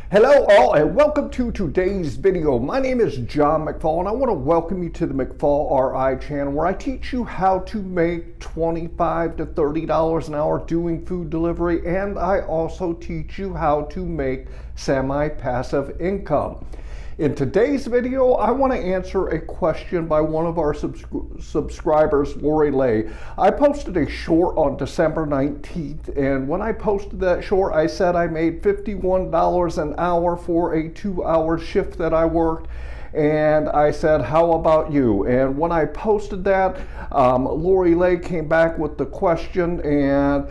Hello all and welcome to today's video. My name is John McFall and I want to welcome you to the McFallRI channel where I teach you how to make $25 to $30 an hour doing food delivery, and I also teach you how to make semi-passive income. In today's video, I want to answer a question by one of our subscribers, Lorielae. I posted a short on December 19th, and when I posted that short, I said I made $51 an hour for a 2-hour shift that I worked. And I said, how about you? And when I posted that, Lorielae came back with the question, and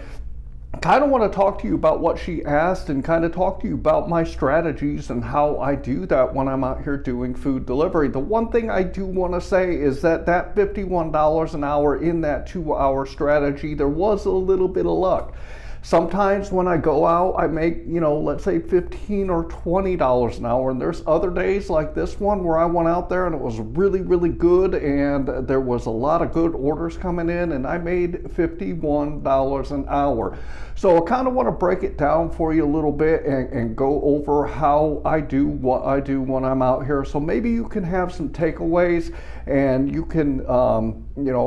kind of want to talk to you about what she asked and kind of talk to you about my strategies and how I do that when I'm out here doing food delivery. The one thing I do want to say is that $51 an hour in that 2-hour strategy, there was a little bit of luck. Sometimes when I go out, I make, let's say $15 or $20 an hour. And there's other days like this one where I went out there and it was really, really good. And there was a lot of good orders coming in and I made $51 an hour. So I kind of want to break it down for you a little bit and go over how I do what I do when I'm out here. So maybe you can have some takeaways and you can,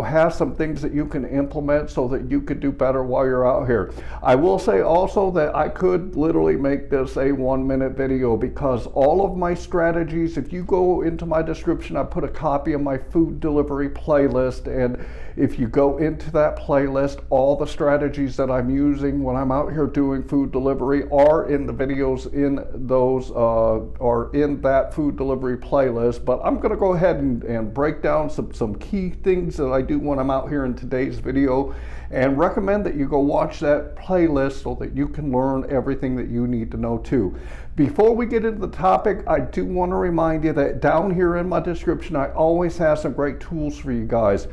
have some things that you can implement so that you could do better while you're out here. I will say also that I could literally make this a 1-minute video because all of my strategies, if you go into my description, I put a copy of my food delivery playlist, and if you go into that playlist, all the strategies that I'm using when I'm out here doing food delivery are in the videos in those, or in that food delivery playlist. But I'm going to go ahead and break down some key things that I do when I'm out here in today's video, and recommend that you go watch that playlist so that you can learn everything that you need to know too. Before we get into the topic, I do want to remind you that down here in my description, I always have some great tools for you guys.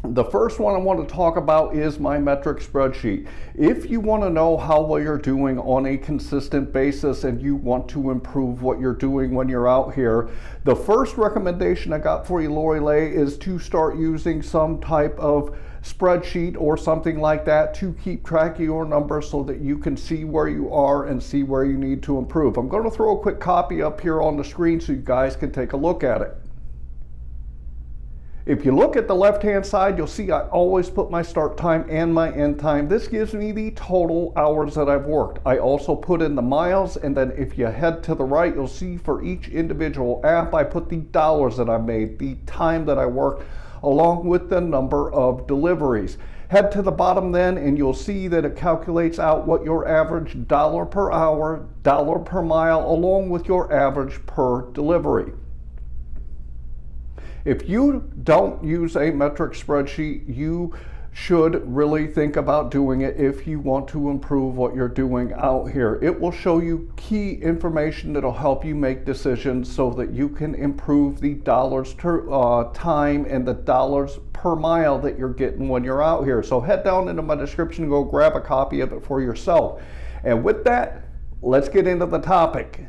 The first one I want to talk about is my metric spreadsheet. If you want to know how well you're doing on a consistent basis and you want to improve what you're doing when you're out here, the first recommendation I got for you, Lorielae, is to start using some type of spreadsheet or something like that to keep track of your numbers so that you can see where you are and see where you need to improve. I'm going to throw a quick copy up here on the screen so you guys can take a look at it. If you look at the left-hand side, you'll see I always put my start time and my end time. This gives me the total hours that I've worked. I also put in the miles, and then if you head to the right, you'll see for each individual app, I put the dollars that I made, the time that I worked, along with the number of deliveries. Head to the bottom then, and you'll see that it calculates out what your average dollar per hour, dollar per mile, along with your average per delivery. If you don't use a metric spreadsheet, you should really think about doing it if you want to improve what you're doing out here. It will show you key information that'll help you make decisions so that you can improve the dollars per time and the dollars per mile that you're getting when you're out here. So head down into my description and go grab a copy of it for yourself. And with that, let's get into the topic.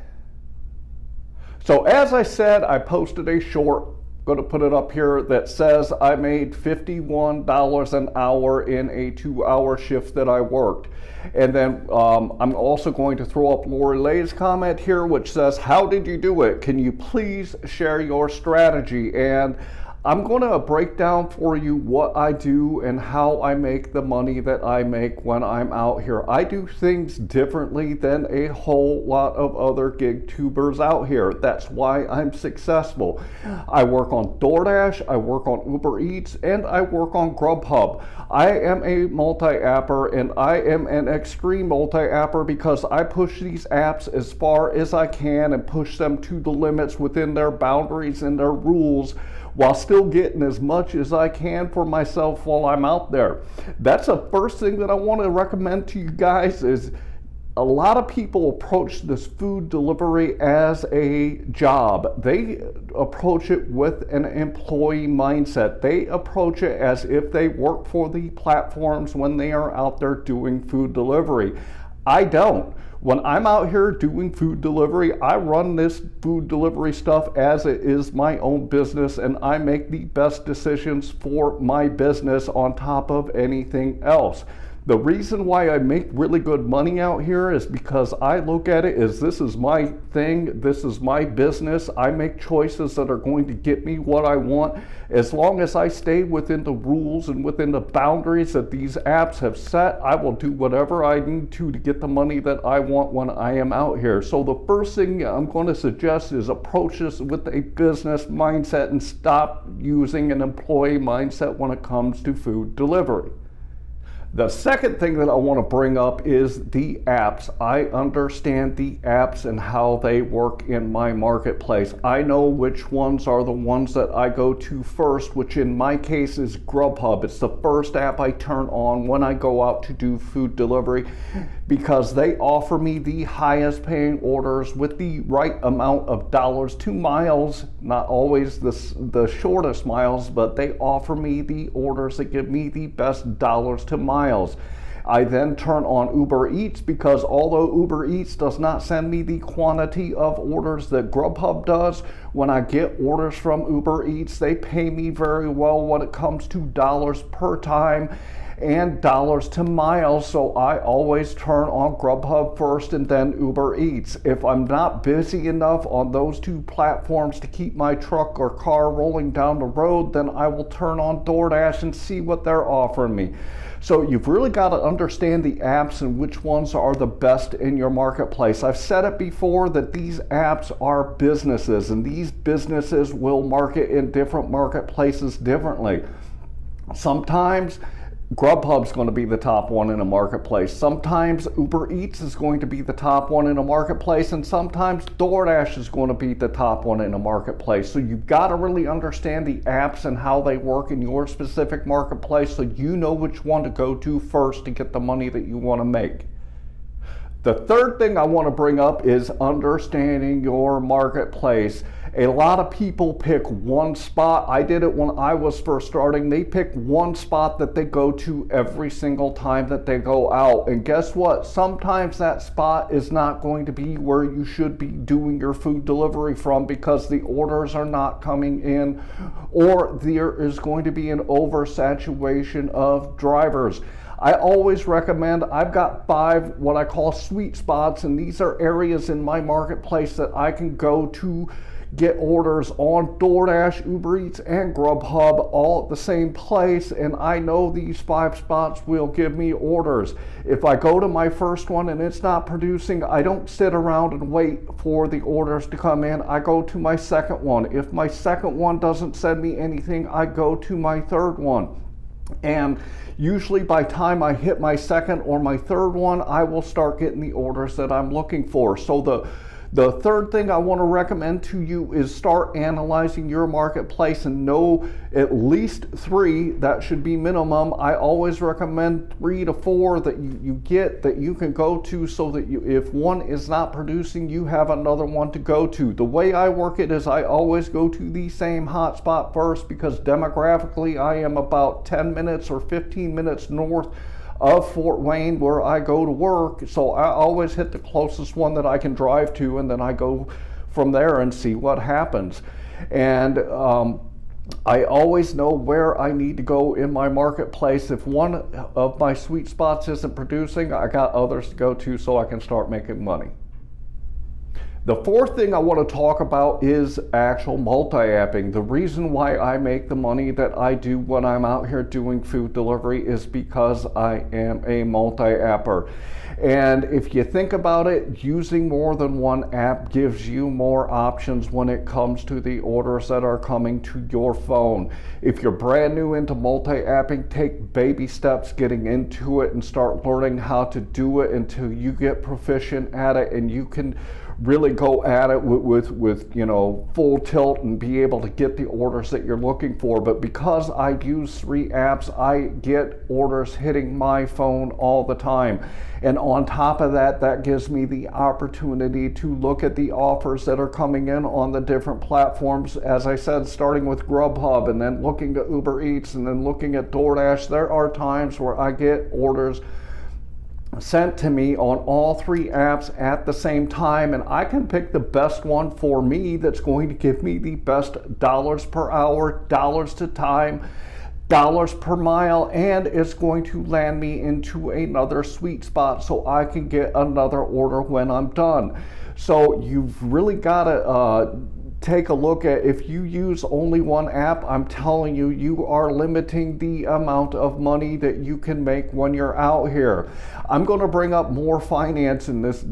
So as I said, I posted a short, going to put it up here, that says I made $51 an hour in a 2-hour shift that I worked. And then I'm also going to throw up Lorielae's comment here, which says, how did you do it? Can you please share your strategy? And I'm going to break down for you what I do and how I make the money that I make when I'm out here. I do things differently than a whole lot of other gig tubers out here. That's why I'm successful. I work on DoorDash, I work on Uber Eats, and I work on GrubHub. I am a multi-apper, and I am an extreme multi-apper because I push these apps as far as I can and push them to the limits within their boundaries and their rules, while still getting as much as I can for myself while I'm out there. That's the first thing that I want to recommend to you guys. Is a lot of people approach this food delivery as a job. They approach it with an employee mindset. They approach it as if they work for the platforms when they are out there doing food delivery. I don't. When I'm out here doing food delivery, I run this food delivery stuff as it is my own business, and I make the best decisions for my business on top of anything else. The reason why I make really good money out here is because I look at it as this is my thing, this is my business. I make choices that are going to get me what I want. As long as I stay within the rules and within the boundaries that these apps have set, I will do whatever I need to get the money that I want when I am out here. So the first thing I'm going to suggest is approach this with a business mindset and stop using an employee mindset when it comes to food delivery. The second thing that I want to bring up is the apps. I understand the apps and how they work in my marketplace. I know which ones are the ones that I go to first, which in my case is GrubHub. It's the first app I turn on when I go out to do food delivery because they offer me the highest paying orders with the right amount of dollars to miles, not always the shortest miles, but they offer me the orders that give me the best dollars to miles. I then turn on Uber Eats because although Uber Eats does not send me the quantity of orders that GrubHub does, when I get orders from Uber Eats, they pay me very well when it comes to dollars per time and dollars to miles. So I always turn on GrubHub first and then Uber Eats. If I'm not busy enough on those two platforms to keep my truck or car rolling down the road, then I will turn on DoorDash and see what they're offering me. So you've really got to understand the apps and which ones are the best in your marketplace. I've said it before that these apps are businesses, and these businesses will market in different marketplaces differently. Sometimes GrubHub's going to be the top one in a marketplace. Sometimes Uber Eats is going to be the top one in a marketplace, and sometimes DoorDash is going to be the top one in a marketplace. So you've got to really understand the apps and how they work in your specific marketplace so you know which one to go to first to get the money that you want to make. The third thing I want to bring up is understanding your marketplace. A lot of people pick one spot. I did it when I was first starting. They pick one spot that they go to every single time that they go out. And guess what? Sometimes that spot is not going to be where you should be doing your food delivery from because the orders are not coming in, or there is going to be an oversaturation of drivers. I always recommend, I've got 5 what I call sweet spots, and these are areas in my marketplace that I can go to get orders on DoorDash, Uber Eats, and GrubHub all at the same place, and I know these 5 spots will give me orders. If I go to my first one and it's not producing, I don't sit around and wait for the orders to come in. I go to my second one. If my second one doesn't send me anything, I go to my third one. And usually by the time I hit my second or my third one, I will start getting the orders that I'm looking for. So the third thing I want to recommend to you is start analyzing your marketplace and know at least 3, that should be minimum. I always recommend 3 to 4 that you get that you can go to so that if one is not producing, you have another one to go to. The way I work it is I always go to the same hotspot first because demographically I am about 10 minutes or 15 minutes north of Fort Wayne where I go to work, so I always hit the closest one that I can drive to, and then I go from there and see what happens. And I always know where I need to go in my marketplace. If one of my sweet spots isn't producing, I got others to go to so I can start making money. The fourth thing I want to talk about is actual multi-apping. The reason why I make the money that I do when I'm out here doing food delivery is because I am a multi-apper. And if you think about it, using more than one app gives you more options when it comes to the orders that are coming to your phone. If you're brand new into multi-apping, take baby steps getting into it and start learning how to do it until you get proficient at it and you can really go at it with full tilt and be able to get the orders that you're looking for. But because I use 3 apps, I get orders hitting my phone all the time. And on top of that, that gives me the opportunity to look at the offers that are coming in on the different platforms. As I said, starting with GrubHub and then looking at Uber Eats and then looking at DoorDash, there are times where I get orders sent to me on all 3 apps at the same time, and I can pick the best one for me that's going to give me the best dollars per hour, dollars to time, dollars per mile, and it's going to land me into another sweet spot so I can get another order when I'm done. So you've really got to take a look at, if you use only one app, I'm telling you, you are limiting the amount of money that you can make when you're out here. I'm going to bring up more finance in this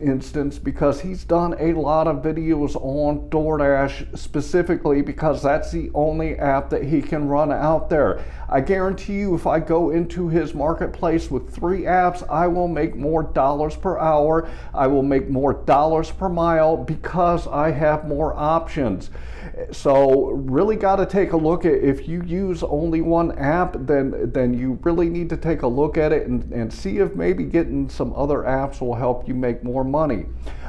instance because he's done a lot of videos on DoorDash specifically because that's the only app that he can run out there. I guarantee you, if I go into his marketplace with 3 apps, I will make more dollars per hour. I will make more dollars per mile because I have more options. So really got to take a look at, if you use only one app, then you really need to take a look at it and see if maybe getting some other apps will help you make more money.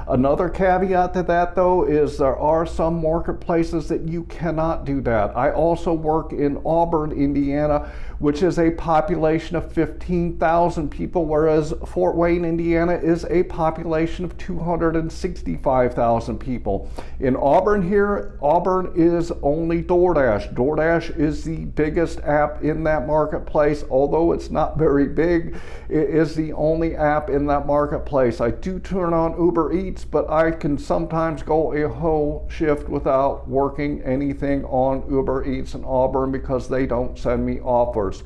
Another caveat to that, though, is there are some marketplaces that you cannot do that. I also work in Auburn, Indiana, which is a population of 15,000 people, whereas Fort Wayne, Indiana is a population of 265,000 people. In Auburn here, Auburn is only DoorDash. DoorDash is the biggest app in that marketplace. Although it's not very big, it is the only app in that marketplace. I do turn on Uber Eats, but I can sometimes go a whole shift without working anything on Uber Eats in Auburn because they don't send me offers.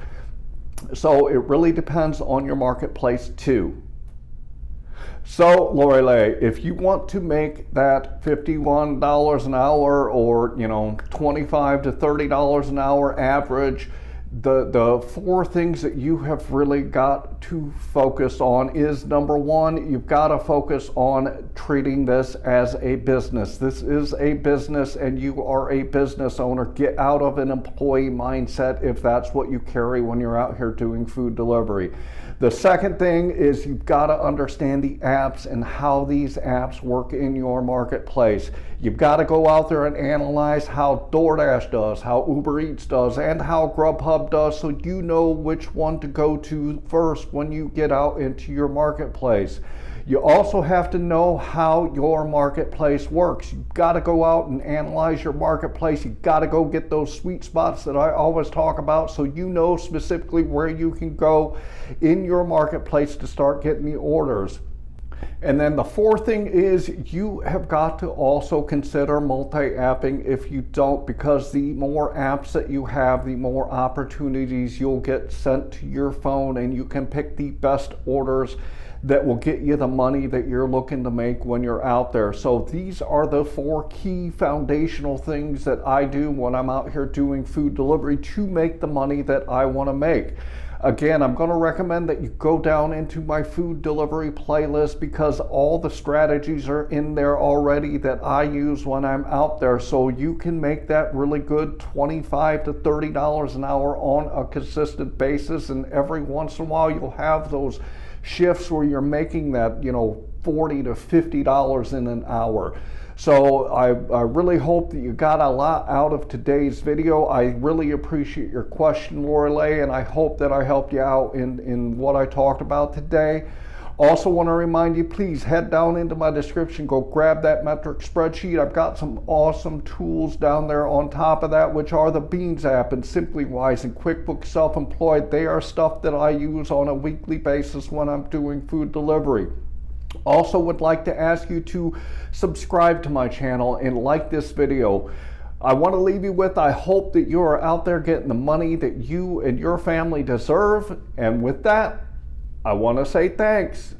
So it really depends on your marketplace too. So Lorielae, if you want to make that $51 an hour, or $25 to $30 an hour average, the 4 things that you have really got to focus on is, number 1, you've got to focus on treating this as a business. This is a business and you are a business owner. Get out of an employee mindset if that's what you carry when you're out here doing food delivery. The second thing is you've got to understand the apps and how these apps work in your marketplace. You've got to go out there and analyze how DoorDash does, how Uber Eats does, and how GrubHub does, so you know which one to go to first when you get out into your marketplace. You also have to know how your marketplace works. You've got to go out and analyze your marketplace. You've got to go get those sweet spots that I always talk about, so you know specifically where you can go in your marketplace to start getting the orders. And then the 4th thing is you have got to also consider multi-apping. If you don't, because the more apps that you have, the more opportunities you'll get sent to your phone, and you can pick the best orders that will get you the money that you're looking to make when you're out there. So these are the 4 key foundational things that I do when I'm out here doing food delivery to make the money that I want to make. Again, I'm going to recommend that you go down into my food delivery playlist because all the strategies are in there already that I use when I'm out there, so you can make that really good $25 to $30 an hour on a consistent basis, and every once in a while you'll have those shifts where you're making that $40 to $50 in an hour. So I really hope that you got a lot out of today's video. I really appreciate your question, Lorielae, and I hope that I helped you out in what I talked about today. Also want to remind you, please head down into my description, go grab that metric spreadsheet. I've got some awesome tools down there on top of that, which are the Beans app and SimplyWise and QuickBooks Self-Employed. They are stuff that I use on a weekly basis when I'm doing food delivery. Also would like to ask you to subscribe to my channel and like this video. I want to leave you with, I hope that you are out there getting the money that you and your family deserve. And with that, I want to say thanks.